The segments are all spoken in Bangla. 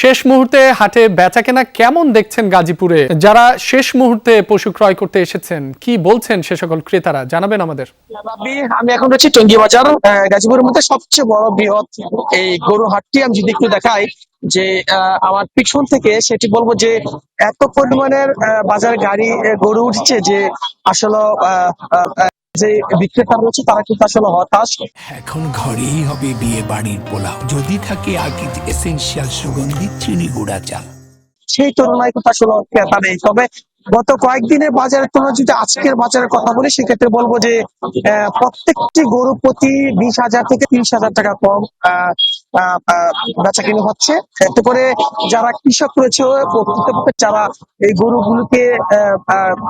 শেষ মুহূর্তে হাটে বেচাকেনা কেমন দেখছেন গাজীপুরে? যারা শেষ মুহূর্তে পশু ক্রয় করতে এসেছেন কি বলছেন সে সকল ক্রেতারা, জানাবেন আমাদের। আমি এখন রয়েছি টঙ্গী বাজার, গাজীপুরের মধ্যে সবচেয়ে বড় বৃহৎ এই গরু হাটটি। আমি যদি একটু দেখাই যে আমার পিছন থেকে, সেটি বলবো যে এত পরিমাণের বাজারে গাড়ি গরু উঠছে যে আসলে যে বিক্রেতা রয়েছে তারা কিন্তু আসলে হতাশ। এখন ঘরেই হবে বিয়ে বাড়ির পোলাও, যদি থাকে আকিজ এসেনশিয়াল সুগন্ধি চিনি গুঁড়া চাল। সেই তুলনায় কিন্তু আসলে ক্রেতা নেই। তবে গত কয়েকদিনের বাজারের তুলনায় যদি আজকের বাজারের কথা বলি, সেক্ষেত্রে বলবো যে প্রত্যেকটি গরু প্রতি 20,000 থেকে 30,000 টাকা কম বেচাকেনি হচ্ছে। এতে করে যারা কৃষক রয়েছে, প্রকৃতপক্ষে যারা এই গরুগুলোকে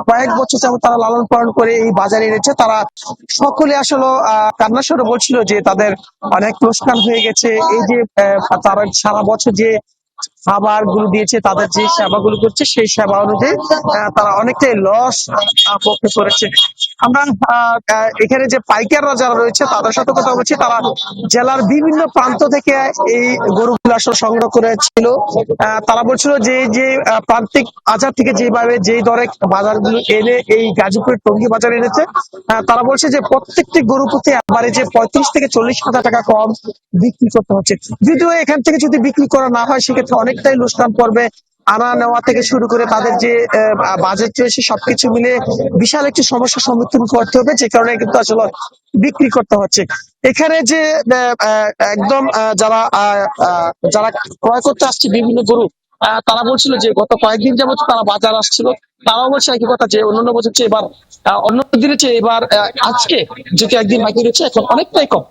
কয়েক বছর যাবত তারা লালন পালন করে এই বাজারে এনেছে, তারা সকলে আসলে কান্না স্বরে বলছিল যে তাদের অনেক লোকসান হয়ে গেছে। এই যে তারা সারা বছর যে খাবার গুলো দিয়েছে, তাদের যে সেবাগুলো করছে, সেই সেবা অনুযায়ী তারা অনেকটাই লস ভোগ করেছে। আমরা এখানে যে পাইকাররা যারা রয়েছে তাদের সাথে কথা বলছি। তারা জেলার বিভিন্ন প্রান্ত থেকে এই গরুগুলো আসলে সংগ্রহ করেছিল। তারা বলছিল যে প্রান্তিক বাজার থেকে যেভাবে যেই দরে বাজারগুলো এনে এই গাজীপুরের টঙ্গী বাজার এনেছে, তারা বলছে যে প্রত্যেকটি গরু প্রতি একবারে যে 35 থেকে 40,000 টাকা কম বিক্রি করতে হচ্ছে। যদিও এখান থেকে যদি বিক্রি করা না হয়, সেক্ষেত্রে অনেকটাই লোকসান পড়বে। আনা নেওয়া থেকে শুরু করে তাদের যে বাজেট রয়েছে, সবকিছু মিলে বিশাল একটি সমস্যার সম্মুখীন করতে হবে, যে কারণে কিন্তু আসলে বিক্রি করতে হচ্ছে। এখানে যে একদম যারা যারা ক্রয় করতে আসছে বিভিন্ন গরু, তারা বলছিল যে গত কয়েকদিন যাবত তারা বাজার আসছিল, তারাও বলছে একই কথা যে অন্যান্য বছর চেয়ে এবার, অন্য দিনের চেয়ে এবার আজকে যেহেতু একদিন বাকি রয়েছে, এখন অনেকটাই কম।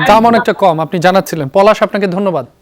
দাম অনেকটা কম আপনি জানাচ্ছিলেন। পলাশ, আপনাকে ধন্যবাদ।